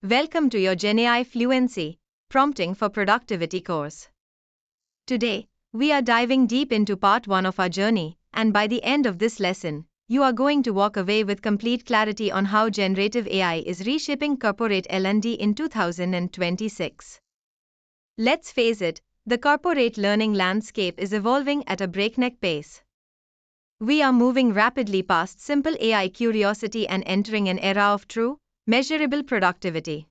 Welcome to your GenAI Fluency, Prompting for Productivity course. Today, we are diving deep into part 1 of our journey, and by the end of this lesson, you are going to walk away with complete clarity on how generative AI is reshaping corporate L&D in 2026. Let's face it, the corporate learning landscape is evolving at a breakneck pace. We are moving rapidly past simple AI curiosity and entering an era of true, measurable productivity.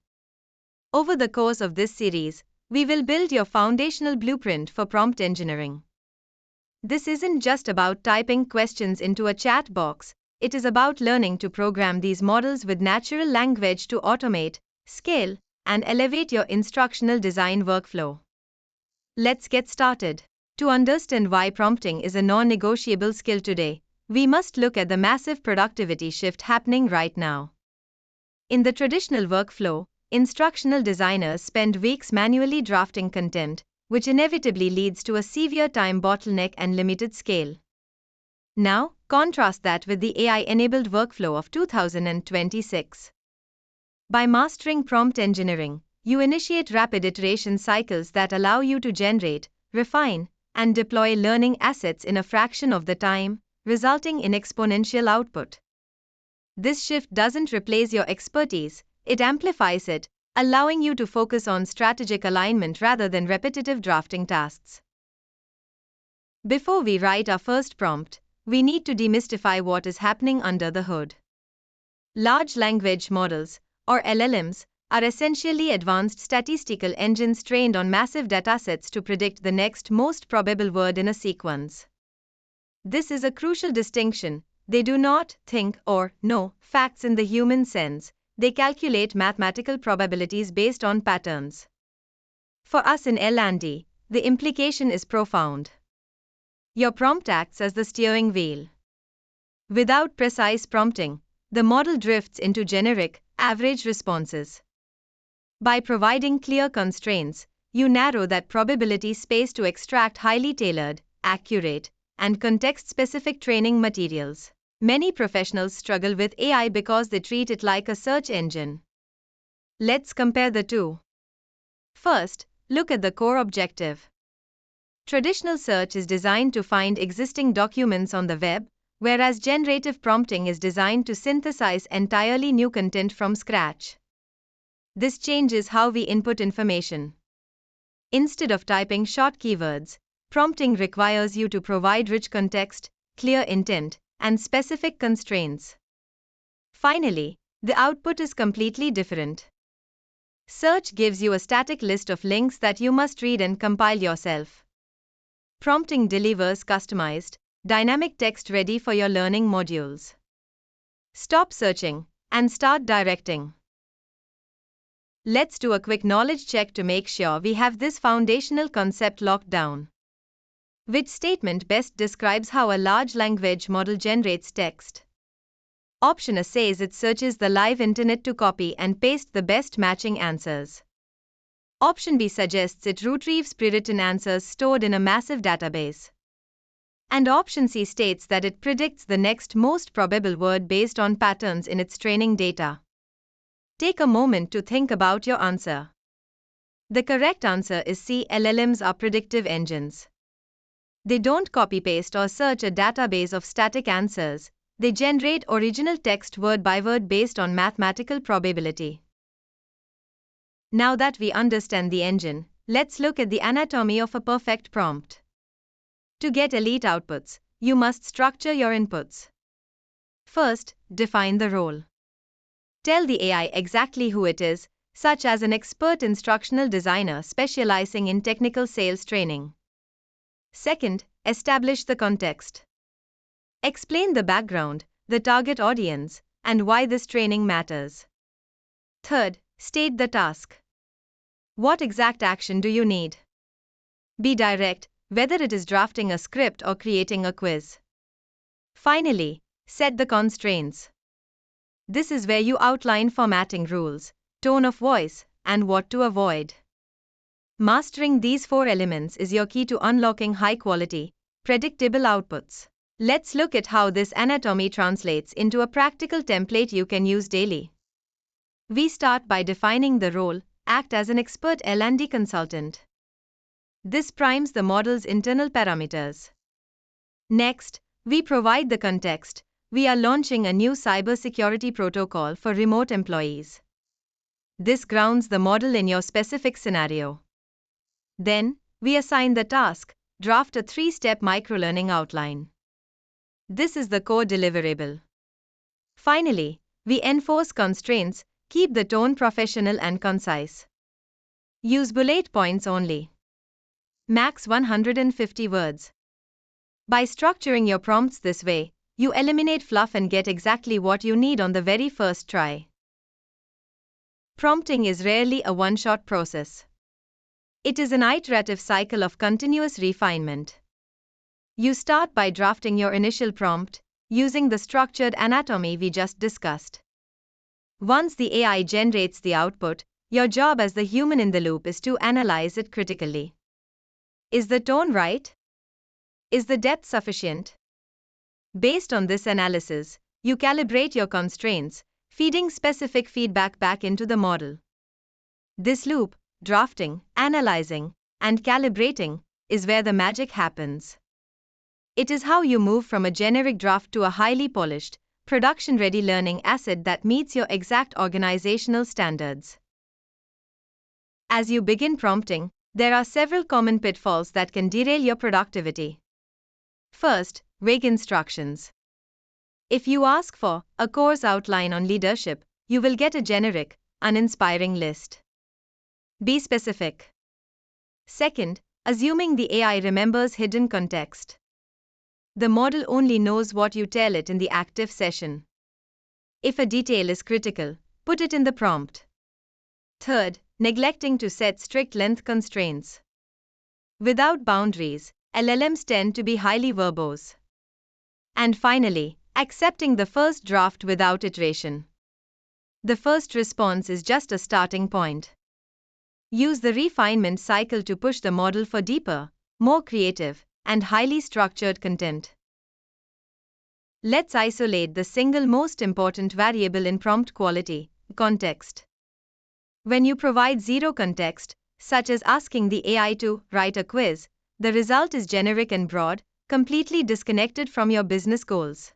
Over the course of this series, we will build your foundational blueprint for prompt engineering. This isn't just about typing questions into a chat box, it is about learning to program these models with natural language to automate, scale, and elevate your instructional design workflow. Let's get started. To understand why prompting is a non-negotiable skill today, we must look at the massive productivity shift happening right now. In the traditional workflow, instructional designers spend weeks manually drafting content, which inevitably leads to a severe time bottleneck and limited scale. Now, contrast that with the AI-enabled workflow of 2026. By mastering prompt engineering, you initiate rapid iteration cycles that allow you to generate, refine, and deploy learning assets in a fraction of the time, resulting in exponential output. This shift doesn't replace your expertise, it amplifies it, allowing you to focus on strategic alignment rather than repetitive drafting tasks. Before we write our first prompt, we need to demystify what is happening under the hood. Large language models, or LLMs, are essentially advanced statistical engines trained on massive datasets to predict the next most probable word in a sequence. This is a crucial distinction. They do not think or know facts in the human sense, they calculate mathematical probabilities based on patterns. For us in L&D, the implication is profound. Your prompt acts as the steering wheel. Without precise prompting, the model drifts into generic, average responses. By providing clear constraints, you narrow that probability space to extract highly tailored, accurate, and context-specific training materials. Many professionals struggle with AI because they treat it like a search engine. Let's compare the two. First, look at the core objective. Traditional search is designed to find existing documents on the web, whereas generative prompting is designed to synthesize entirely new content from scratch. This changes how we input information. Instead of typing short keywords, prompting requires you to provide rich context, clear intent, and specific constraints. Finally, the output is completely different. Search gives you a static list of links that you must read and compile yourself. Prompting delivers customized, dynamic text ready for your learning modules. Stop searching and start directing. Let's do a quick knowledge check to make sure we have this foundational concept locked down. Which statement best describes how a large language model generates text? Option A says it searches the live internet to copy and paste the best matching answers. Option B suggests it retrieves pre-written answers stored in a massive database. And option C states that it predicts the next most probable word based on patterns in its training data. Take a moment to think about your answer. The correct answer is C. LLMs are predictive engines. They don't copy-paste or search a database of static answers, they generate original text word by word based on mathematical probability. Now that we understand the engine, let's look at the anatomy of a perfect prompt. To get elite outputs, you must structure your inputs. First, define the role. Tell the AI exactly who it is, such as an expert instructional designer specializing in technical sales training. Second, establish the context. Explain the background, the target audience, and why this training matters. Third, state the task. What exact action do you need? Be direct, whether it is drafting a script or creating a quiz. Finally, set the constraints. This is where you outline formatting rules, tone of voice, and what to avoid. Mastering these 4 elements is your key to unlocking high-quality, predictable outputs. Let's look at how this anatomy translates into a practical template you can use daily. We start by defining the role, act as an expert L&D consultant. This primes the model's internal parameters. Next, we provide the context. We are launching a new cybersecurity protocol for remote employees. This grounds the model in your specific scenario. Then, we assign the task, draft a 3-step microlearning outline. This is the core deliverable. Finally, we enforce constraints, keep the tone professional and concise. Use bullet points only. Max 150 words. By structuring your prompts this way, you eliminate fluff and get exactly what you need on the very first try. Prompting is rarely a one-shot process. It is an iterative cycle of continuous refinement. You start by drafting your initial prompt, using the structured anatomy we just discussed. Once the AI generates the output, your job as the human in the loop is to analyze it critically. Is the tone right? Is the depth sufficient? Based on this analysis, you calibrate your constraints, feeding specific feedback back into the model. This loop, drafting, analyzing, and calibrating, is where the magic happens. It is how you move from a generic draft to a highly polished, production-ready learning asset that meets your exact organizational standards. As you begin prompting, there are several common pitfalls that can derail your productivity. First, vague instructions. If you ask for a course outline on leadership, you will get a generic, uninspiring list. Be specific. Second, assuming the AI remembers hidden context. The model only knows what you tell it in the active session. If a detail is critical, put it in the prompt. Third, neglecting to set strict length constraints. Without boundaries, LLMs tend to be highly verbose. And finally, accepting the first draft without iteration. The first response is just a starting point. Use the refinement cycle to push the model for deeper, more creative, and highly structured content. Let's isolate the single most important variable in prompt quality, context. When you provide zero context, such as asking the AI to write a quiz, the result is generic and broad, completely disconnected from your business goals.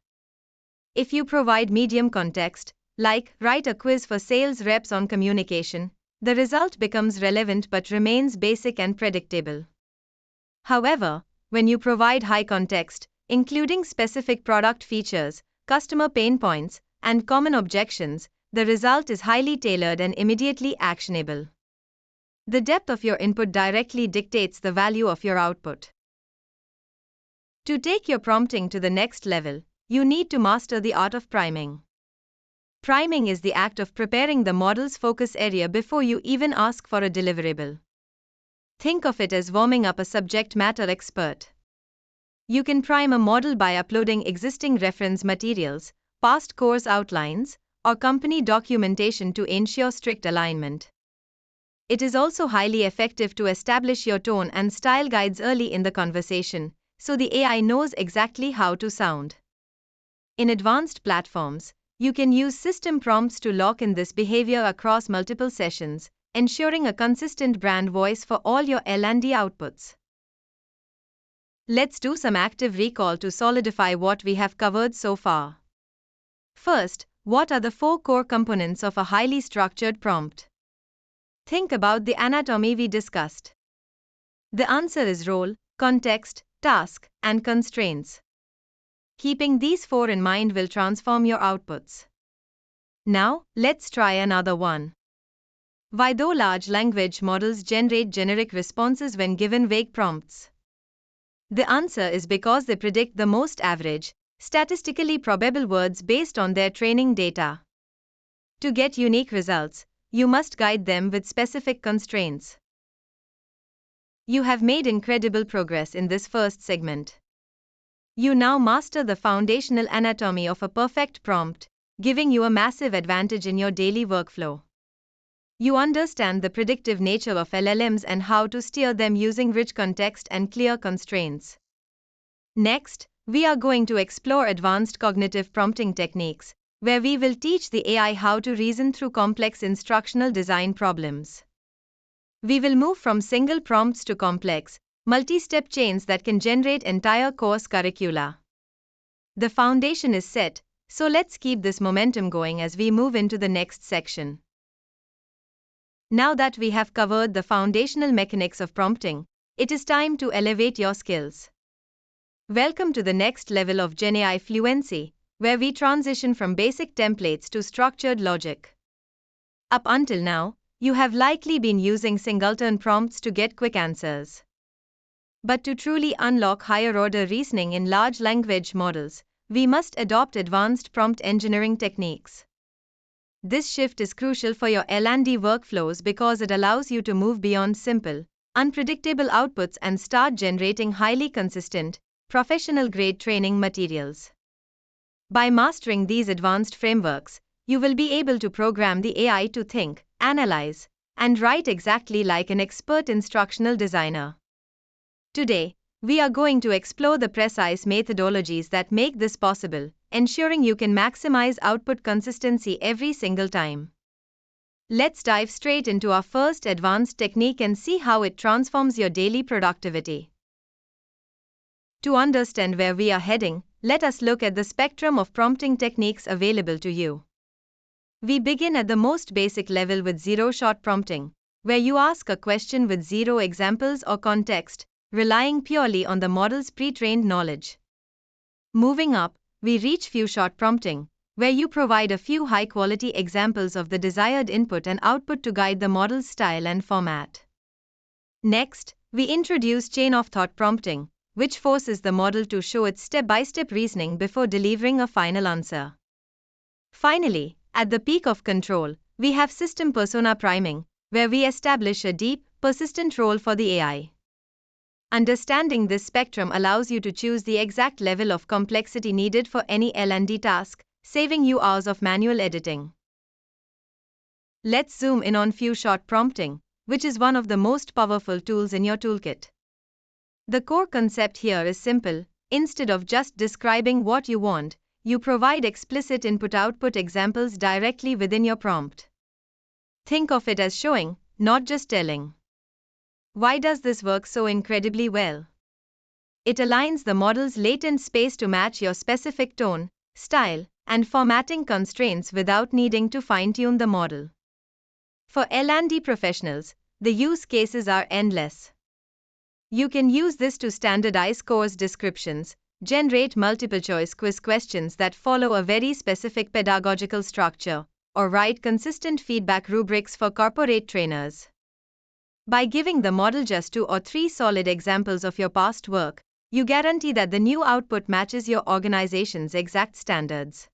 If you provide medium context, like write a quiz for sales reps on communication, the result becomes relevant but remains basic and predictable. However, when you provide high context, including specific product features, customer pain points, and common objections, the result is highly tailored and immediately actionable. The depth of your input directly dictates the value of your output. To take your prompting to the next level, you need to master the art of priming. Priming is the act of preparing the model's focus area before you even ask for a deliverable. Think of it as warming up a subject matter expert. You can prime a model by uploading existing reference materials, past course outlines, or company documentation to ensure strict alignment. It is also highly effective to establish your tone and style guides early in the conversation, so the AI knows exactly how to sound. In advanced platforms, you can use system prompts to lock in this behavior across multiple sessions, ensuring a consistent brand voice for all your L&D outputs. Let's do some active recall to solidify what we have covered so far. First, what are the 4 core components of a highly structured prompt? Think about the anatomy we discussed. The answer is role, context, task, and constraints. Keeping these 4 in mind will transform your outputs. Now, let's try another one. Why do large language models generate generic responses when given vague prompts? The answer is because they predict the most average, statistically probable words based on their training data. To get unique results, you must guide them with specific constraints. You have made incredible progress in this first segment. You now master the foundational anatomy of a perfect prompt, giving you a massive advantage in your daily workflow. You understand the predictive nature of LLMs and how to steer them using rich context and clear constraints. Next, we are going to explore advanced cognitive prompting techniques, where we will teach the AI how to reason through complex instructional design problems. We will move from single prompts to complex, multi-step chains that can generate entire course curricula. The foundation is set, so let's keep this momentum going as we move into the next section. Now that we have covered the foundational mechanics of prompting, it is time to elevate your skills. Welcome to the next level of GenAI Fluency, where we transition from basic templates to structured logic. Up until now, you have likely been using singleton prompts to get quick answers. But to truly unlock higher-order reasoning in large language models, we must adopt advanced prompt engineering techniques. This shift is crucial for your L&D workflows because it allows you to move beyond simple, unpredictable outputs and start generating highly consistent, professional-grade training materials. By mastering these advanced frameworks, you will be able to program the AI to think, analyze, and write exactly like an expert instructional designer. Today, we are going to explore the precise methodologies that make this possible, ensuring you can maximize output consistency every single time. Let's dive straight into our first advanced technique and see how it transforms your daily productivity. To understand where we are heading, let us look at the spectrum of prompting techniques available to you. We begin at the most basic level with zero-shot prompting, where you ask a question with zero examples or context, relying purely on the model's pre-trained knowledge. Moving up, we reach few-shot prompting, where you provide a few high-quality examples of the desired input and output to guide the model's style and format. Next, we introduce chain-of-thought prompting, which forces the model to show its step-by-step reasoning before delivering a final answer. Finally, at the peak of control, we have system persona priming, where we establish a deep, persistent role for the AI. Understanding this spectrum allows you to choose the exact level of complexity needed for any L&D task, saving you hours of manual editing. Let's zoom in on few-shot prompting, which is one of the most powerful tools in your toolkit. The core concept here is simple: instead of just describing what you want, you provide explicit input-output examples directly within your prompt. Think of it as showing, not just telling. Why does this work so incredibly well? It aligns the model's latent space to match your specific tone, style, and formatting constraints without needing to fine-tune the model. For L&D professionals, the use cases are endless. You can use this to standardize course descriptions, generate multiple-choice quiz questions that follow a very specific pedagogical structure, or write consistent feedback rubrics for corporate trainers. By giving the model just 2 or 3 solid examples of your past work, you guarantee that the new output matches your organization's exact standards.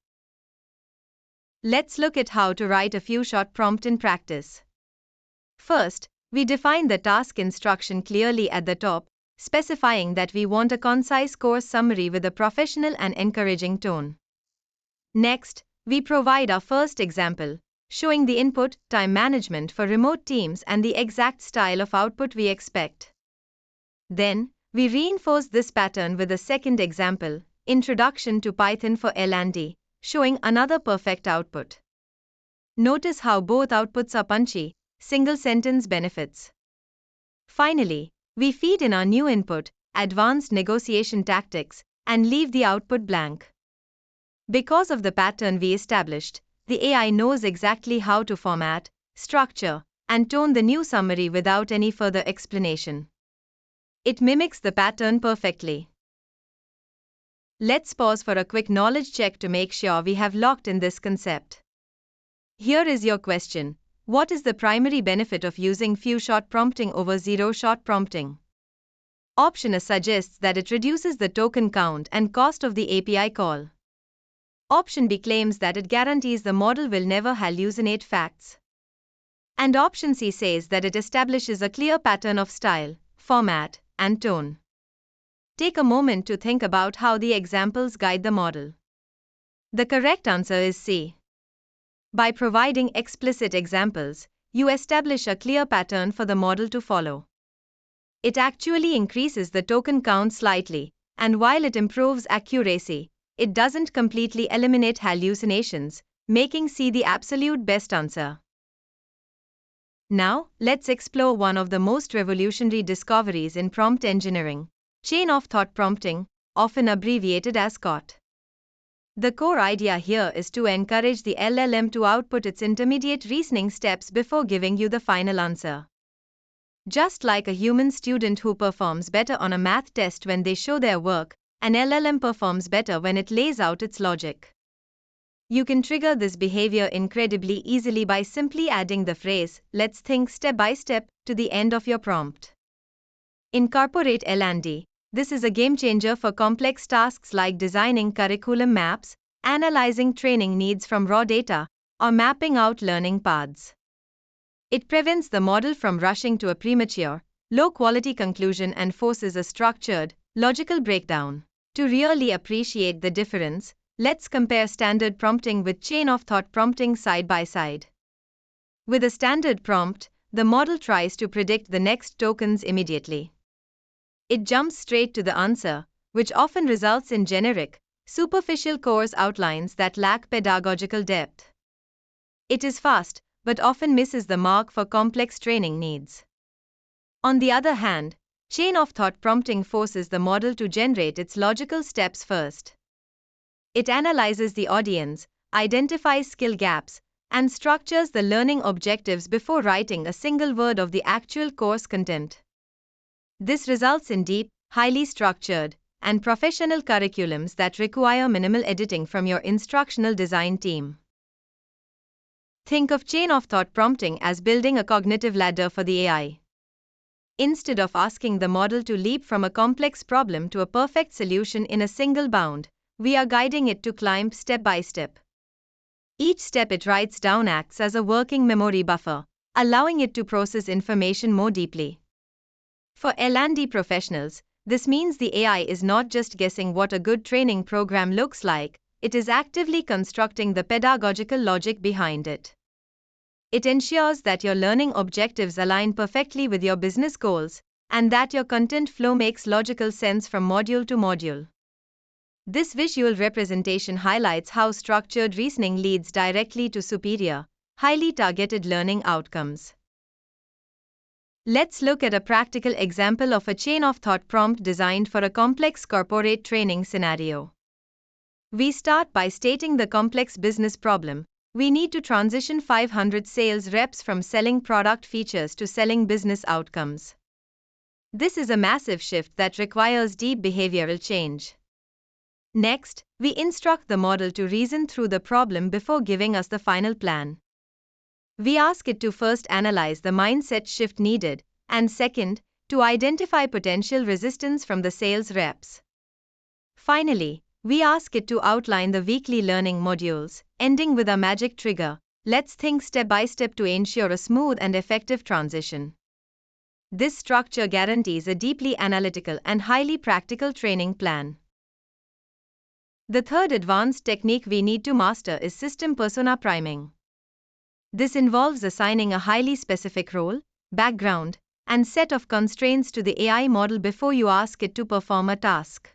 Let's look at how to write a few-shot prompt in practice. First, we define the task instruction clearly at the top, specifying that we want a concise course summary with a professional and encouraging tone. Next, we provide our first example, showing the input, time management for remote teams and the exact style of output we expect. Then, we reinforce this pattern with a second example, Introduction to Python for L&D, showing another perfect output. Notice how both outputs are punchy, single-sentence benefits. Finally, we feed in our new input, Advanced Negotiation Tactics, and leave the output blank. Because of the pattern we established, the AI knows exactly how to format, structure, and tone the new summary without any further explanation. It mimics the pattern perfectly. Let's pause for a quick knowledge check to make sure we have locked in this concept. Here is your question: what is the primary benefit of using few-shot prompting over zero-shot prompting? Option A suggests that it reduces the token count and cost of the API call. Option B claims that it guarantees the model will never hallucinate facts. And Option C says that it establishes a clear pattern of style, format, and tone. Take a moment to think about how the examples guide the model. The correct answer is C. By providing explicit examples, you establish a clear pattern for the model to follow. It actually increases the token count slightly, and while it improves accuracy, it doesn't completely eliminate hallucinations, making C the absolute best answer. Now, let's explore one of the most revolutionary discoveries in prompt engineering, chain of thought prompting, often abbreviated as COT. The core idea here is to encourage the LLM to output its intermediate reasoning steps before giving you the final answer. Just like a human student who performs better on a math test when they show their work, an LLM performs better when it lays out its logic. You can trigger this behavior incredibly easily by simply adding the phrase, "let's think step by step," to the end of your prompt. Incorporate L&D. This is a game changer for complex tasks like designing curriculum maps, analyzing training needs from raw data, or mapping out learning paths. It prevents the model from rushing to a premature, low-quality conclusion and forces a structured, logical breakdown. To really appreciate the difference, let's compare standard prompting with chain of thought prompting side by side. With a standard prompt, the model tries to predict the next tokens immediately. It jumps straight to the answer, which often results in generic, superficial course outlines that lack pedagogical depth. It is fast, but often misses the mark for complex training needs. On the other hand, chain of thought prompting forces the model to generate its logical steps first. It analyzes the audience, identifies skill gaps, and structures the learning objectives before writing a single word of the actual course content. This results in deep, highly structured, and professional curriculums that require minimal editing from your instructional design team. Think of chain of thought prompting as building a cognitive ladder for the AI. Instead of asking the model to leap from a complex problem to a perfect solution in a single bound, we are guiding it to climb step by step. Each step it writes down acts as a working memory buffer, allowing it to process information more deeply. For L&D professionals, this means the AI is not just guessing what a good training program looks like, it is actively constructing the pedagogical logic behind it. It ensures that your learning objectives align perfectly with your business goals, and that your content flow makes logical sense from module to module. This visual representation highlights how structured reasoning leads directly to superior, highly targeted learning outcomes. Let's look at a practical example of a chain of thought prompt designed for a complex corporate training scenario. We start by stating the complex business problem. We need to transition 500 sales reps from selling product features to selling business outcomes. This is a massive shift that requires deep behavioral change. Next, we instruct the model to reason through the problem before giving us the final plan. We ask it to first analyze the mindset shift needed, and second, to identify potential resistance from the sales reps. Finally, we ask it to outline the weekly learning modules, ending with a magic trigger, "let's think step by step" to ensure a smooth and effective transition. This structure guarantees a deeply analytical and highly practical training plan. The third advanced technique we need to master is system persona priming. This involves assigning a highly specific role, background, and set of constraints to the AI model before you ask it to perform a task.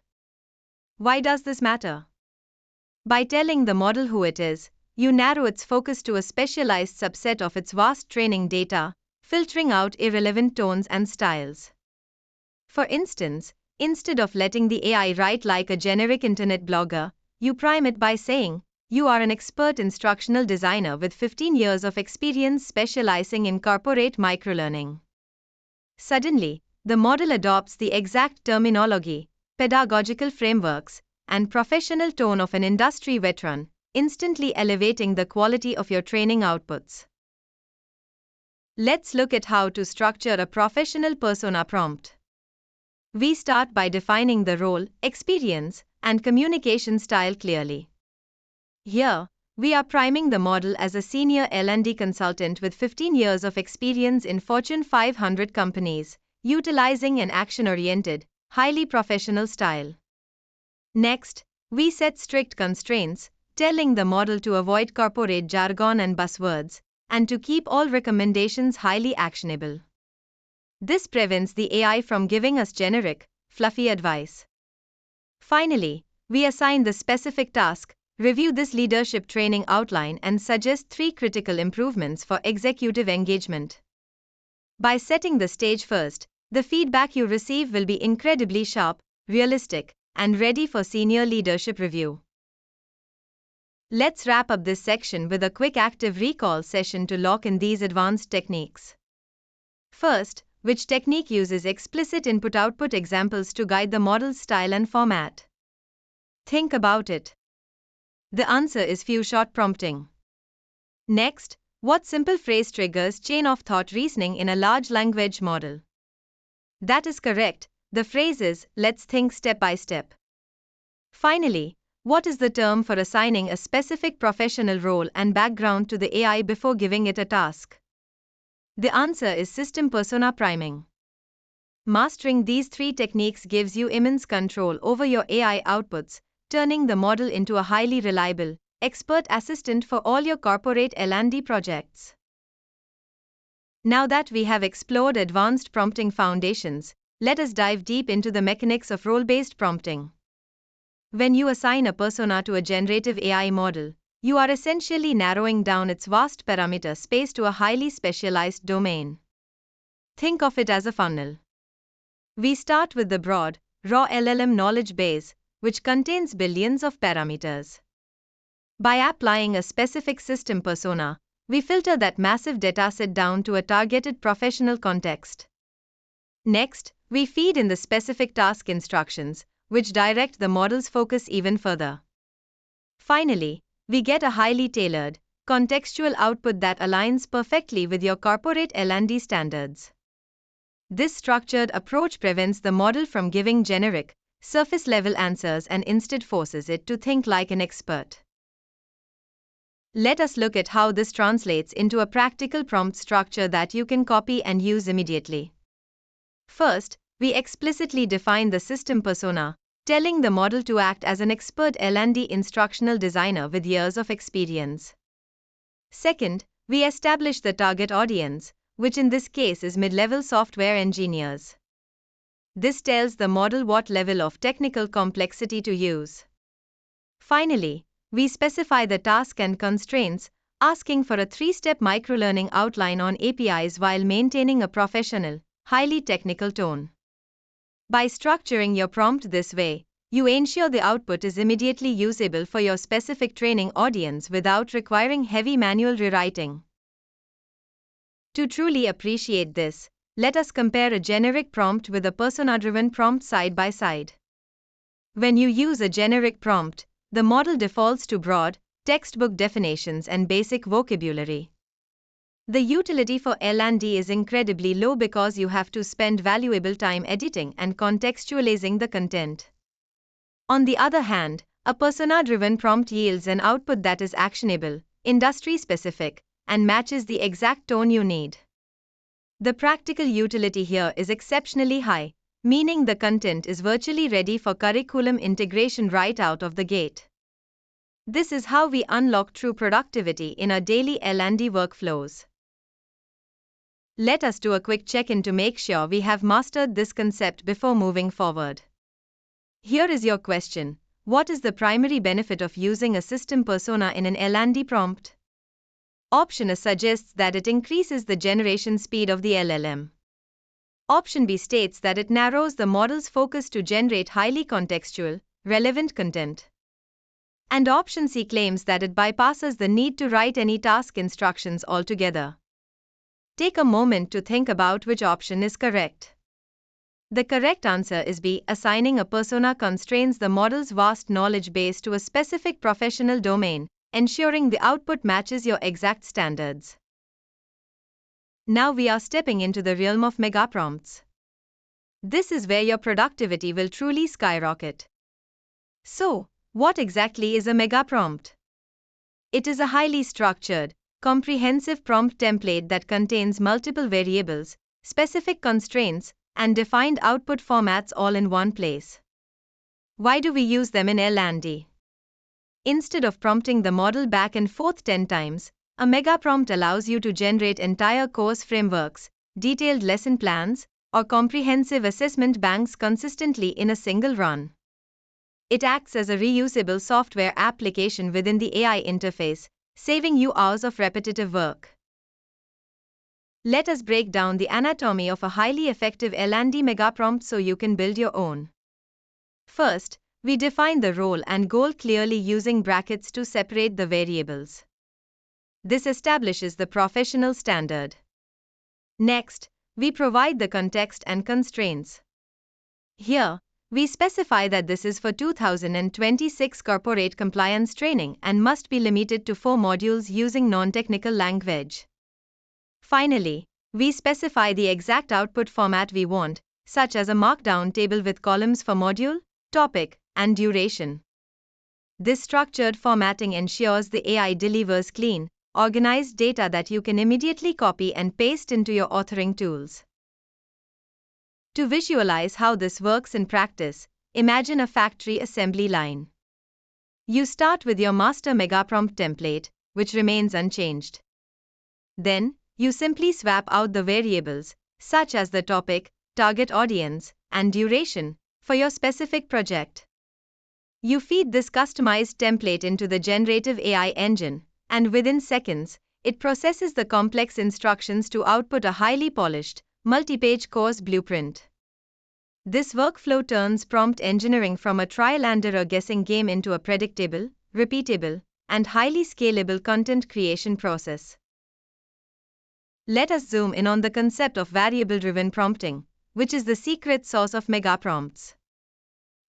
Why does this matter? By telling the model who it is, you narrow its focus to a specialized subset of its vast training data, filtering out irrelevant tones and styles. For instance, instead of letting the AI write like a generic internet blogger, you prime it by saying, "You are an expert instructional designer with 15 years of experience specializing in corporate microlearning." Suddenly, the model adopts the exact terminology, pedagogical frameworks, and professional tone of an industry veteran, instantly elevating the quality of your training outputs. Let's look at how to structure a professional persona prompt. We start by defining the role, experience, and communication style clearly. Here, we are priming the model as a senior L&D consultant with 15 years of experience in Fortune 500 companies, utilizing an action-oriented, highly professional style. Next, we set strict constraints, telling the model to avoid corporate jargon and buzzwords, and to keep all recommendations highly actionable. This prevents the AI from giving us generic, fluffy advice. Finally, we assign the specific task, review this leadership training outline, and suggest 3 critical improvements for executive engagement. By setting the stage first, the feedback you receive will be incredibly sharp, realistic, and ready for senior leadership review. Let's wrap up this section with a quick active recall session to lock in these advanced techniques. First, which technique uses explicit input-output examples to guide the model's style and format? Think about it. The answer is few-shot prompting. Next, what simple phrase triggers chain of thought reasoning in a large language model? That is correct, the phrase is, let's think step by step. Finally, what is the term for assigning a specific professional role and background to the AI before giving it a task? The answer is system persona priming. Mastering these 3 techniques gives you immense control over your AI outputs, turning the model into a highly reliable, expert assistant for all your corporate L&D projects. Now that we have explored advanced prompting foundations, let us dive deep into the mechanics of role-based prompting. When you assign a persona to a generative AI model, you are essentially narrowing down its vast parameter space to a highly specialized domain. Think of it as a funnel. We start with the broad, raw LLM knowledge base, which contains billions of parameters. By applying a specific system persona, we filter that massive dataset down to a targeted professional context. Next, we feed in the specific task instructions, which direct the model's focus even further. Finally, we get a highly tailored, contextual output that aligns perfectly with your corporate L&D standards. This structured approach prevents the model from giving generic, surface-level answers and instead forces it to think like an expert. Let us look at how this translates into a practical prompt structure that you can copy and use immediately. First, we explicitly define the system persona, telling the model to act as an expert L&D instructional designer with years of experience. Second, we establish the target audience, which in this case is mid-level software engineers. This tells the model what level of technical complexity to use. Finally, we specify the task and constraints, asking for a 3-step microlearning outline on APIs while maintaining a professional, highly technical tone. By structuring your prompt this way, you ensure the output is immediately usable for your specific training audience without requiring heavy manual rewriting. To truly appreciate this, let us compare a generic prompt with a persona-driven prompt side by side. When you use a generic prompt, the model defaults to broad, textbook definitions and basic vocabulary. The utility for L&D is incredibly low because you have to spend valuable time editing and contextualizing the content. On the other hand, a persona-driven prompt yields an output that is actionable, industry-specific, and matches the exact tone you need. The practical utility here is exceptionally high, meaning the content is virtually ready for curriculum integration right out of the gate. This is how we unlock true productivity in our daily L&D workflows. Let us do a quick check-in to make sure we have mastered this concept before moving forward. Here is your question: what is the primary benefit of using a system persona in an L&D prompt? Option A suggests that it increases the generation speed of the LLM. Option B states that it narrows the model's focus to generate highly contextual, relevant content. And Option C claims that it bypasses the need to write any task instructions altogether. Take a moment to think about which option is correct. The correct answer is B. Assigning a persona constrains the model's vast knowledge base to a specific professional domain, ensuring the output matches your exact standards. Now we are stepping into the realm of mega prompts. This is where your productivity will truly skyrocket. So, what exactly is a mega prompt? It is a highly structured, comprehensive prompt template that contains multiple variables, specific constraints, and defined output formats all in one place. Why do we use them in L&D? Instead of prompting the model back and forth 10 times, a mega prompt allows you to generate entire course frameworks, detailed lesson plans, or comprehensive assessment banks consistently in a single run. It acts as a reusable software application within the AI interface, saving you hours of repetitive work. Let us break down the anatomy of a highly effective L&D megaprompt so you can build your own. First, we define the role and goal clearly using brackets to separate the variables. This establishes the professional standard. Next, we provide the context and constraints. Here, we specify that this is for 2026 corporate compliance training and must be limited to 4 modules using non-technical language. Finally, we specify the exact output format we want, such as a markdown table with columns for module, topic, and duration. This structured formatting ensures the AI delivers clean, organized data that you can immediately copy and paste into your authoring tools. To visualize how this works in practice, imagine a factory assembly line. You start with your master megaprompt template, which remains unchanged. Then, you simply swap out the variables, such as the topic, target audience, and duration, for your specific project. You feed this customized template into the generative AI engine, and within seconds, it processes the complex instructions to output a highly polished, multi-page course blueprint. This workflow turns prompt engineering from a trial-and-error guessing game into a predictable, repeatable, and highly scalable content creation process. Let us zoom in on the concept of variable-driven prompting, which is the secret sauce of megaprompts.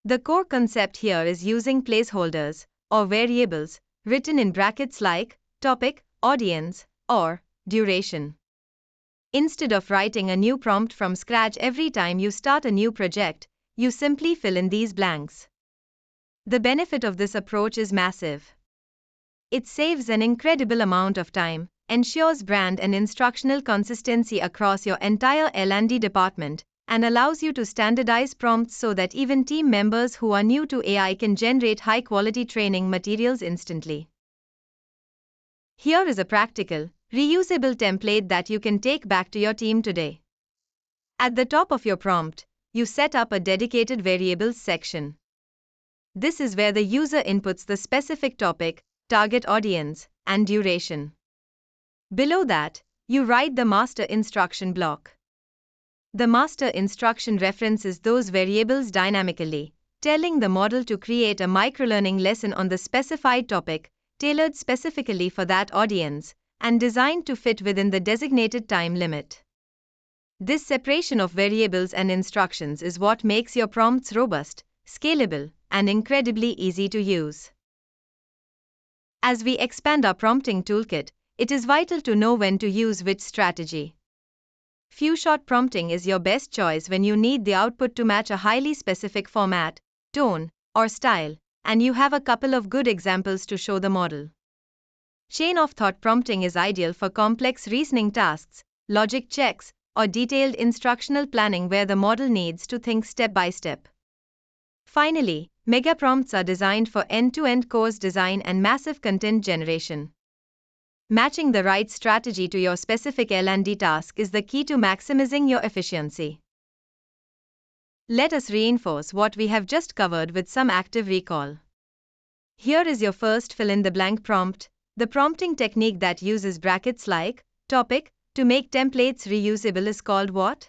The core concept here is using placeholders, or variables, written in brackets like topic, audience, or duration. Instead of writing a new prompt from scratch every time you start a new project, you simply fill in these blanks. The benefit of this approach is massive. It saves an incredible amount of time, ensures brand and instructional consistency across your entire L&D department, and allows you to standardize prompts so that even team members who are new to AI can generate high-quality training materials instantly. Here is a practical, reusable template that you can take back to your team today. At the top of your prompt, you set up a dedicated variables section. This is where the user inputs the specific topic, target audience, and duration. Below that, you write the master instruction block. The master instruction references those variables dynamically, telling the model to create a microlearning lesson on the specified topic, tailored specifically for that audience, and designed to fit within the designated time limit. This separation of variables and instructions is what makes your prompts robust, scalable, and incredibly easy to use. As we expand our prompting toolkit, it is vital to know when to use which strategy. Few-shot prompting is your best choice when you need the output to match a highly specific format, tone, or style, and you have a couple of good examples to show the model. Chain of thought prompting is ideal for complex reasoning tasks, logic checks, or detailed instructional planning where the model needs to think step by step. Finally, megaprompts are designed for end-to-end course design and massive content generation. Matching the right strategy to your specific L&D task is the key to maximizing your efficiency. Let us reinforce what we have just covered with some active recall. Here is your first fill-in-the-blank prompt. The prompting technique that uses brackets like topic to make templates reusable is called what?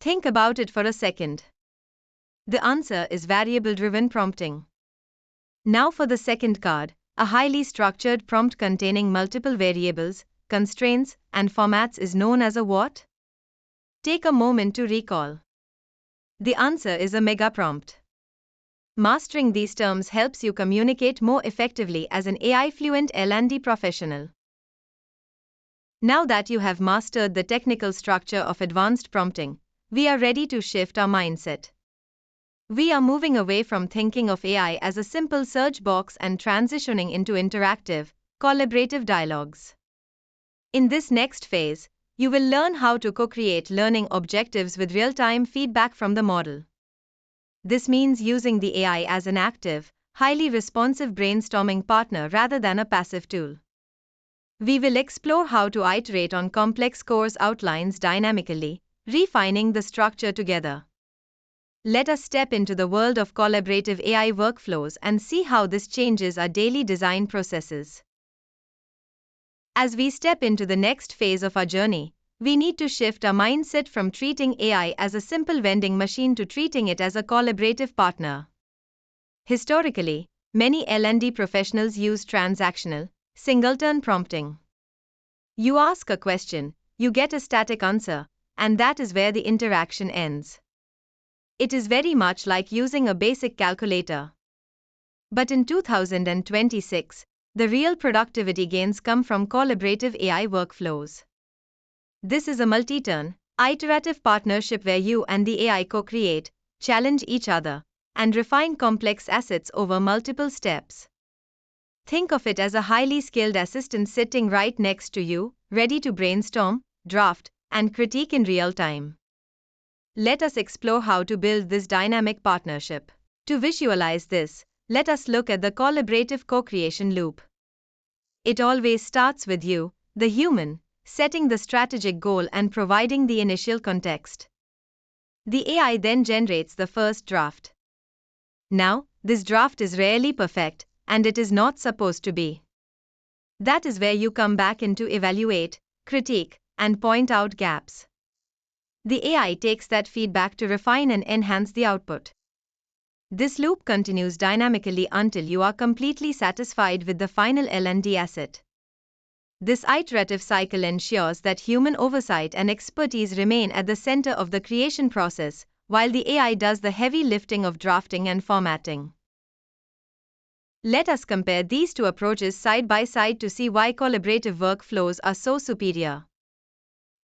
Think about it for a second. The answer is variable-driven prompting. Now for the second card. A highly structured prompt containing multiple variables, constraints, and formats is known as a what? Take a moment to recall. The answer is a megaprompt. Mastering these terms helps you communicate more effectively as an AI-fluent L&D professional. Now that you have mastered the technical structure of advanced prompting, we are ready to shift our mindset. We are moving away from thinking of AI as a simple search box and transitioning into interactive, collaborative dialogues. In this next phase, you will learn how to co-create learning objectives with real-time feedback from the model. This means using the AI as an active, highly responsive brainstorming partner rather than a passive tool. We will explore how to iterate on complex course outlines dynamically, refining the structure together. Let us step into the world of collaborative AI workflows and see how this changes our daily design processes. As we step into the next phase of our journey, we need to shift our mindset from treating AI as a simple vending machine to treating it as a collaborative partner. Historically, many L&D professionals use transactional, single-turn prompting. You ask a question, you get a static answer, and that is where the interaction ends. It is very much like using a basic calculator. But in 2026, the real productivity gains come from collaborative AI workflows. This is a multi-turn, iterative partnership where you and the AI co-create, challenge each other, and refine complex assets over multiple steps. Think of it as a highly skilled assistant sitting right next to you, ready to brainstorm, draft, and critique in real time. Let us explore how to build this dynamic partnership. To visualize this, let us look at the collaborative co-creation loop. It always starts with you, the human, setting the strategic goal and providing the initial context. The AI then generates the first draft. Now, this draft is rarely perfect, and it is not supposed to be. That is where you come back in to evaluate, critique, and point out gaps. The AI takes that feedback to refine and enhance the output. This loop continues dynamically until you are completely satisfied with the final L&D asset. This iterative cycle ensures that human oversight and expertise remain at the center of the creation process, while the AI does the heavy lifting of drafting and formatting. Let us compare these two approaches side by side to see why collaborative workflows are so superior.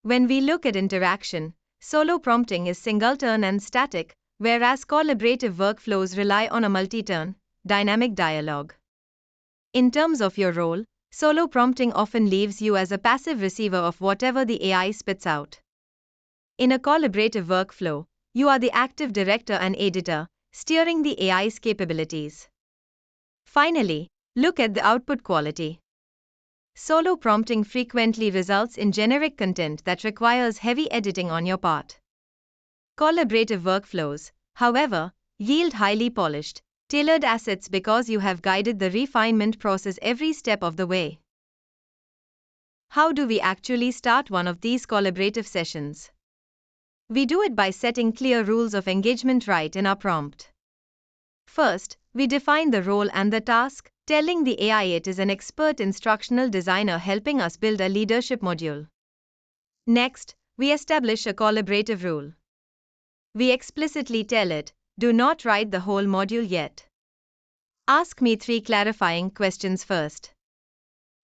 When we look at interaction, solo prompting is single-turn and static, whereas collaborative workflows rely on a multi-turn, dynamic dialogue. In terms of your role, solo prompting often leaves you as a passive receiver of whatever the AI spits out. In a collaborative workflow, you are the active director and editor, steering the AI's capabilities. Finally, look at the output quality. Solo prompting frequently results in generic content that requires heavy editing on your part. Collaborative workflows, however, yield highly polished, tailored assets because you have guided the refinement process every step of the way. How do we actually start one of these collaborative sessions? We do it by setting clear rules of engagement right in our prompt. First, we define the role and the task, telling the AI it is an expert instructional designer helping us build a leadership module. Next, we establish a collaborative rule. We explicitly tell it, do not write the whole module yet. Ask me 3 clarifying questions first.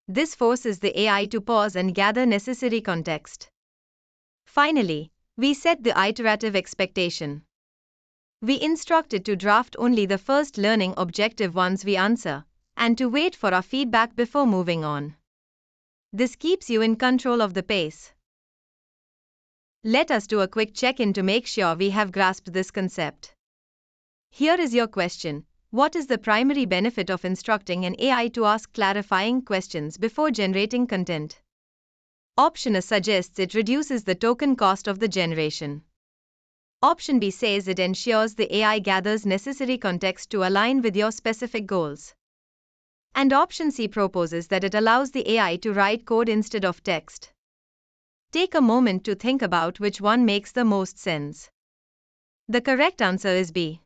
This forces the AI to pause and gather necessary context. Finally, we set the iterative expectation. We instruct it to draft only the first learning objective once we answer, and to wait for our feedback before moving on. This keeps you in control of the pace. Let us do a quick check-in to make sure we have grasped this concept. Here is your question: what is the primary benefit of instructing an AI to ask clarifying questions before generating content? Option A suggests it reduces the token cost of the generation. Option B says it ensures the AI gathers necessary context to align with your specific goals. And Option C proposes that it allows the AI to write code instead of text. Take a moment to think about which one makes the most sense. The correct answer is B.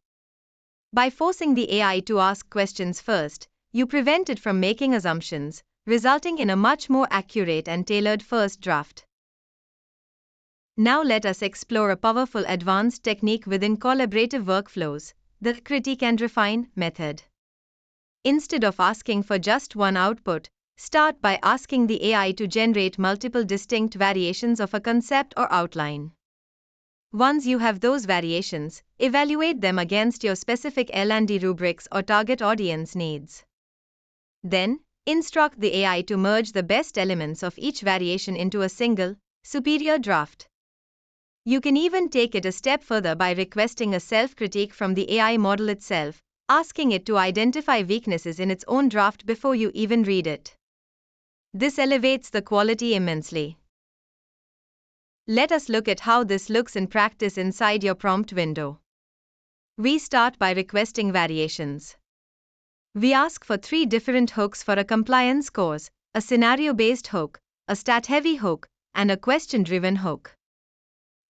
By forcing the AI to ask questions first, you prevent it from making assumptions, resulting in a much more accurate and tailored first draft. Now let us explore a powerful advanced technique within collaborative workflows, the critique and refine method. Instead of asking for just one output, start by asking the AI to generate multiple distinct variations of a concept or outline. Once you have those variations, evaluate them against your specific L&D rubrics or target audience needs. Then, instruct the AI to merge the best elements of each variation into a single, superior draft. You can even take it a step further by requesting a self-critique from the AI model itself, asking it to identify weaknesses in its own draft before you even read it. This elevates the quality immensely. Let us look at how this looks in practice inside your prompt window. We start by requesting variations. We ask for 3 different hooks for a compliance course: a scenario-based hook, a stat-heavy hook, and a question-driven hook.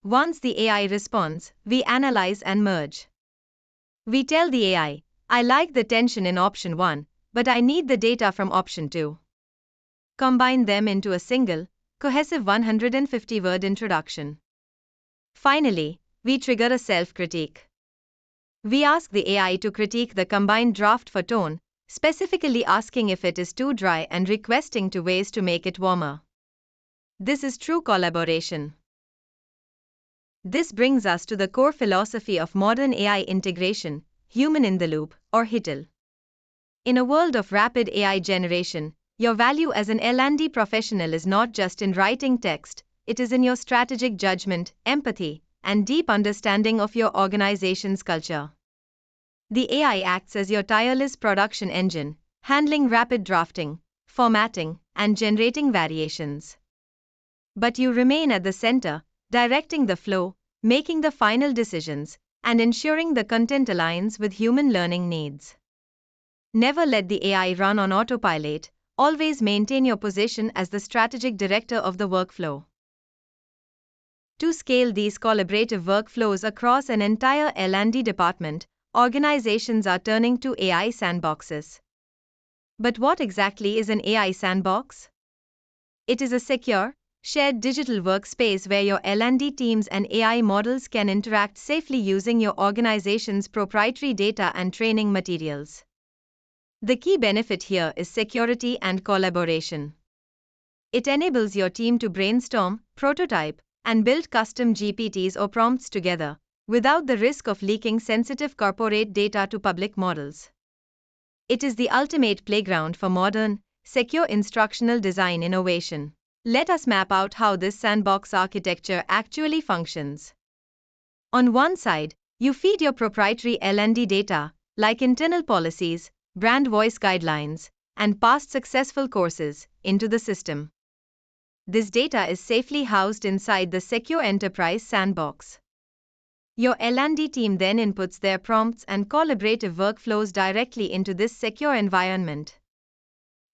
Once the AI responds, we analyze and merge. We tell the AI, I like the tension in option 1, but I need the data from option 2. Combine them into a single, cohesive 150-word introduction. Finally, we trigger a self-critique. We ask the AI to critique the combined draft for tone, specifically asking if it is too dry and requesting ways to make it warmer. This is true collaboration. This brings us to the core philosophy of modern AI integration: human in the loop, or HITL. In a world of rapid AI generation, your value as an L&D professional is not just in writing text, it is in your strategic judgment, empathy, and deep understanding of your organization's culture. The AI acts as your tireless production engine, handling rapid drafting, formatting, and generating variations. But you remain at the center, directing the flow, making the final decisions, and ensuring the content aligns with human learning needs. Never let the AI run on autopilot, always maintain your position as the strategic director of the workflow. To scale these collaborative workflows across an entire L&D department, organizations are turning to AI sandboxes. But what exactly is an AI sandbox? It is a secure, shared digital workspace where your L&D teams and AI models can interact safely using your organization's proprietary data and training materials. The key benefit here is security and collaboration. It enables your team to brainstorm, prototype, and build custom GPTs or prompts together, without the risk of leaking sensitive corporate data to public models. It is the ultimate playground for modern, secure instructional design innovation. Let us map out how this sandbox architecture actually functions. On one side, you feed your proprietary L&D data, like internal policies, brand voice guidelines, and past successful courses, into the system. This data is safely housed inside the secure enterprise sandbox. Your L&D team then inputs their prompts and collaborative workflows directly into this secure environment.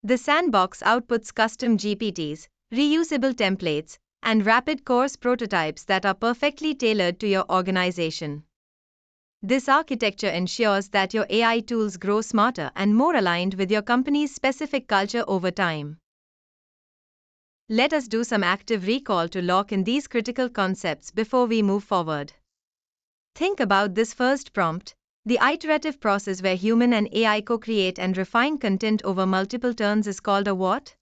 The sandbox outputs custom GPTs, reusable templates, and rapid course prototypes that are perfectly tailored to your organization. This architecture ensures that your AI tools grow smarter and more aligned with your company's specific culture over time. Let us do some active recall to lock in these critical concepts before we move forward. Think about this first prompt: the iterative process where human and AI co-create and refine content over multiple turns is called a what?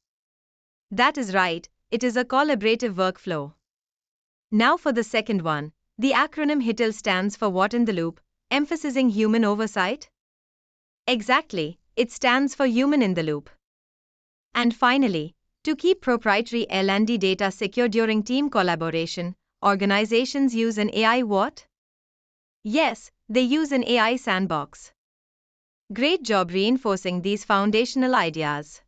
That is right, it is a collaborative workflow. Now for the second one, the acronym HITL stands for what in the loop, emphasizing human oversight? Exactly, it stands for human in the loop. And finally, to keep proprietary L&D data secure during team collaboration, organizations use an AI what? Yes, they use an AI sandbox. Great job reinforcing these foundational ideas.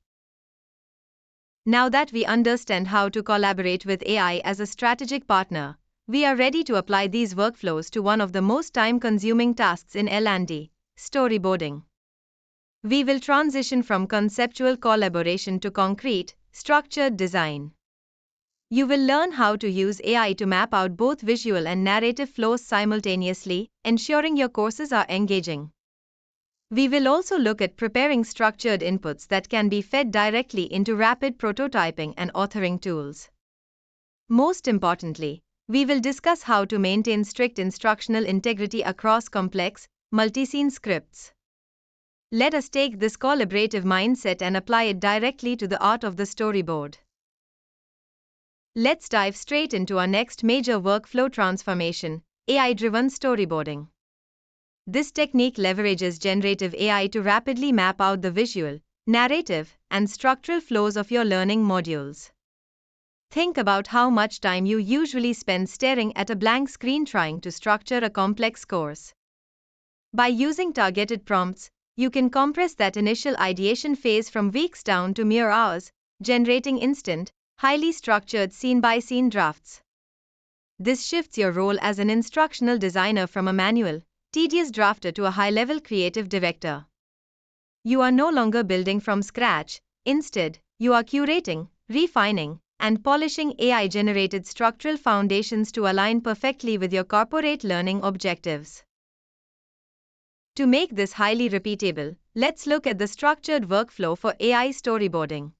Now that we understand how to collaborate with AI as a strategic partner, we are ready to apply these workflows to one of the most time-consuming tasks in L&D, storyboarding. We will transition from conceptual collaboration to concrete, structured design. You will learn how to use AI to map out both visual and narrative flows simultaneously, ensuring your courses are engaging. We will also look at preparing structured inputs that can be fed directly into rapid prototyping and authoring tools. Most importantly, we will discuss how to maintain strict instructional integrity across complex, multi-scene scripts. Let us take this collaborative mindset and apply it directly to the art of the storyboard. Let's dive straight into our next major workflow transformation: AI-driven storyboarding. This technique leverages generative AI to rapidly map out the visual, narrative, and structural flows of your learning modules. Think about how much time you usually spend staring at a blank screen trying to structure a complex course. By using targeted prompts, you can compress that initial ideation phase from weeks down to mere hours, generating instant, highly structured scene-by-scene drafts. This shifts your role as an instructional designer from a manual, tedious drafter to a high-level creative director. You are no longer building from scratch, instead, you are curating, refining, and polishing AI-generated structural foundations to align perfectly with your corporate learning objectives. To make this highly repeatable, let's look at the structured workflow for AI storyboarding.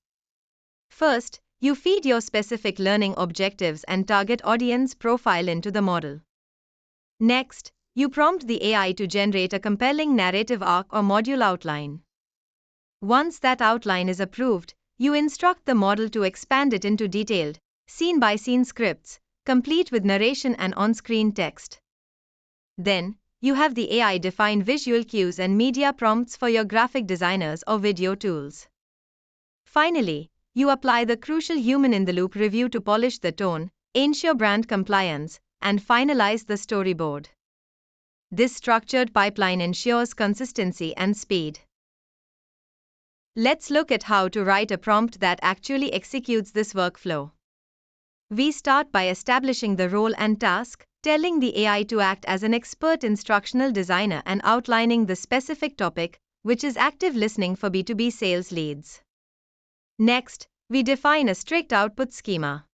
First, you feed your specific learning objectives and target audience profile into the model. Next, you prompt the AI to generate a compelling narrative arc or module outline. Once that outline is approved, you instruct the model to expand it into detailed, scene-by-scene scripts, complete with narration and on-screen text. Then, you have the AI define visual cues and media prompts for your graphic designers or video tools. Finally, you apply the crucial human-in-the-loop review to polish the tone, ensure brand compliance, and finalize the storyboard. This structured pipeline ensures consistency and speed. Let's look at how to write a prompt that actually executes this workflow. We start by establishing the role and task, telling the AI to act as an expert instructional designer and outlining the specific topic, which is active listening for B2B sales leads. Next, we define a strict output schema.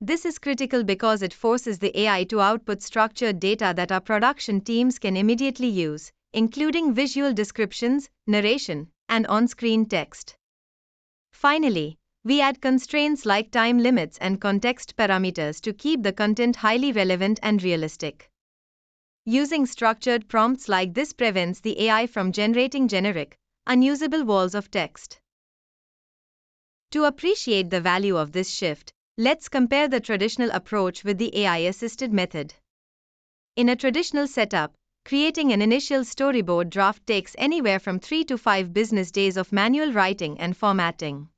This is critical because it forces the AI to output structured data that our production teams can immediately use, including visual descriptions, narration, and on-screen text. Finally, we add constraints like time limits and context parameters to keep the content highly relevant and realistic. Using structured prompts like this prevents the AI from generating generic, unusable walls of text. To appreciate the value of this shift, let's compare the traditional approach with the AI-assisted method. In a traditional setup, creating an initial storyboard draft takes anywhere from 3 to 5 business days of manual writing and formatting.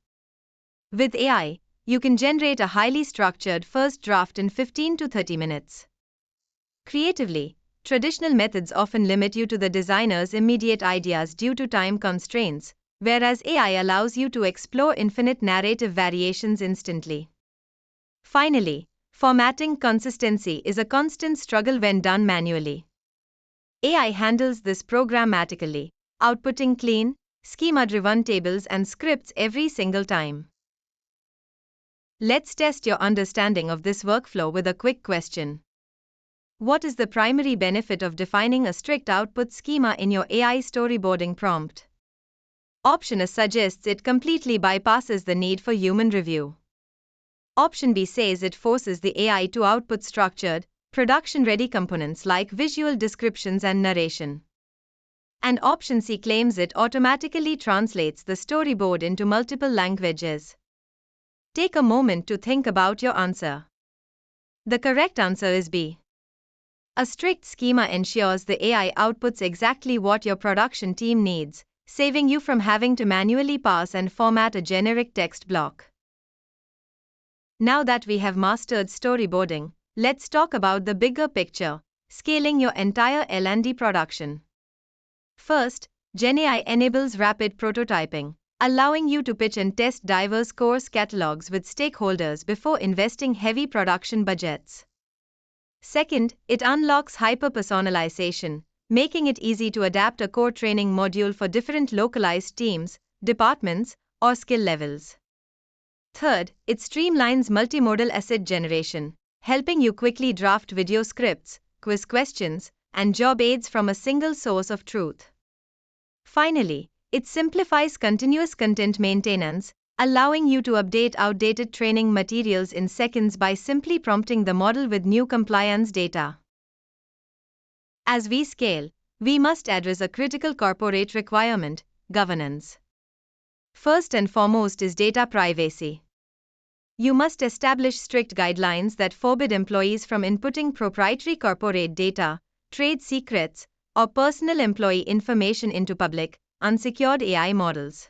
With AI, you can generate a highly structured first draft in 15 to 30 minutes. Creatively, traditional methods often limit you to the designer's immediate ideas due to time constraints, whereas AI allows you to explore infinite narrative variations instantly. Finally, formatting consistency is a constant struggle when done manually. AI handles this programmatically, outputting clean, schema-driven tables and scripts every single time. Let's test your understanding of this workflow with a quick question. What is the primary benefit of defining a strict output schema in your AI storyboarding prompt? Option A suggests it completely bypasses the need for human review. Option B says it forces the AI to output structured, production-ready components like visual descriptions and narration. And Option C claims it automatically translates the storyboard into multiple languages. Take a moment to think about your answer. The correct answer is B. A strict schema ensures the AI outputs exactly what your production team needs, saving you from having to manually parse and format a generic text block. Now that we have mastered storyboarding, let's talk about the bigger picture, scaling your entire L&D production. First, GenAI enables rapid prototyping, allowing you to pitch and test diverse course catalogs with stakeholders before investing heavy production budgets. Second, it unlocks hyper-personalization, making it easy to adapt a core training module for different localized teams, departments, or skill levels. Third, it streamlines multimodal asset generation, helping you quickly draft video scripts, quiz questions, and job aids from a single source of truth. Finally, it simplifies continuous content maintenance, allowing you to update outdated training materials in seconds by simply prompting the model with new compliance data. As we scale, we must address a critical corporate requirement: governance. First and foremost is data privacy. You must establish strict guidelines that forbid employees from inputting proprietary corporate data, trade secrets, or personal employee information into public, unsecured AI models.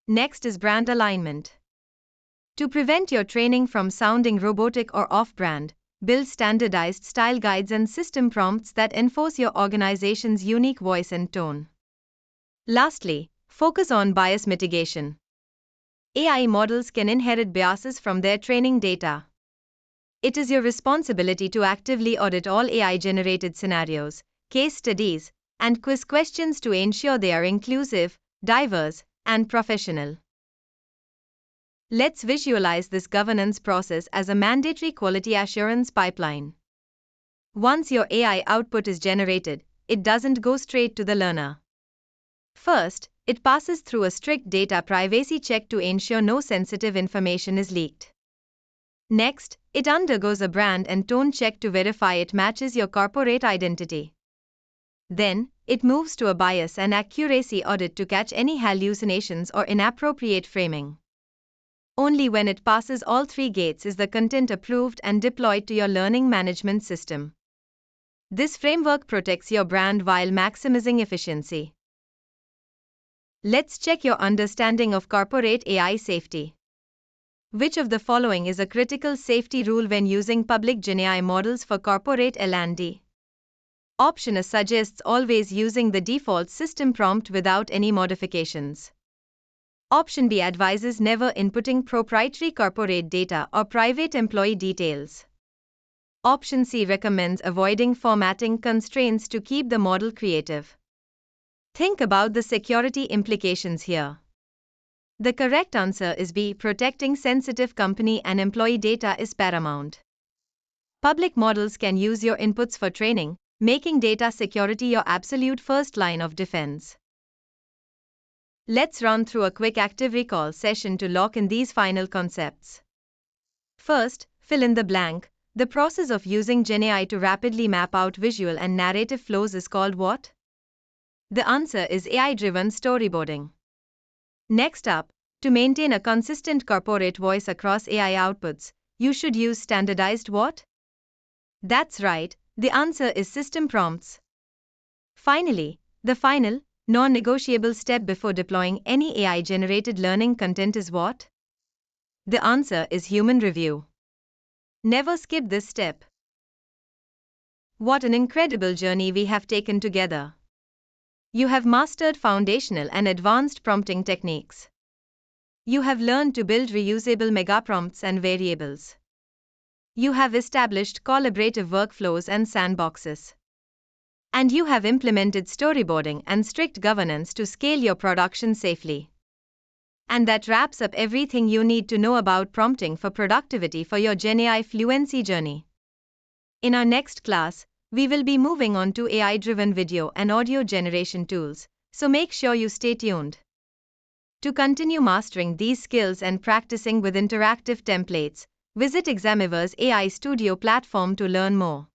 Next is brand alignment. To prevent your training from sounding robotic or off-brand, build standardized style guides and system prompts that enforce your organization's unique voice and tone. Lastly, focus on bias mitigation. AI models can inherit biases from their training data. It is your responsibility to actively audit all AI-generated scenarios, case studies, and quiz questions to ensure they are inclusive, diverse, and professional. Let's visualize this governance process as a mandatory quality assurance pipeline. Once your AI output is generated, it doesn't go straight to the learner. First, it passes through a strict data privacy check to ensure no sensitive information is leaked. Next, it undergoes a brand and tone check to verify it matches your corporate identity. Then, it moves to a bias and accuracy audit to catch any hallucinations or inappropriate framing. Only when it passes all three gates is the content approved and deployed to your learning management system. This framework protects your brand while maximizing efficiency. Let's check your understanding of corporate AI safety. Which of the following is a critical safety rule when using public GenAI models for corporate L&D? Option A suggests always using the default system prompt without any modifications. Option B advises never inputting proprietary corporate data or private employee details. Option C recommends avoiding formatting constraints to keep the model creative. Think about the security implications here. The correct answer is B. Protecting sensitive company and employee data is paramount. Public models can use your inputs for training, making data security your absolute first line of defense. Let's run through a quick active recall session to lock in these final concepts. First, fill in the blank. The process of using GenAI to rapidly map out visual and narrative flows is called what? The answer is AI-driven storyboarding. Next up, to maintain a consistent corporate voice across AI outputs, you should use standardized what? That's right, the answer is system prompts. Finally, the final, non-negotiable step before deploying any AI-generated learning content is what? The answer is human review. Never skip this step. What an incredible journey we have taken together. You have mastered foundational and advanced prompting techniques. You have learned to build reusable megaprompts and variables. You have established collaborative workflows and sandboxes. And you have implemented storyboarding and strict governance to scale your production safely. And that wraps up everything you need to know about prompting for productivity for your GenAI fluency journey. In our next class, we will be moving on to AI-driven video and audio generation tools, so make sure you stay tuned. To continue mastering these skills and practicing with interactive templates, visit Examiverse AI Studio platform to learn more.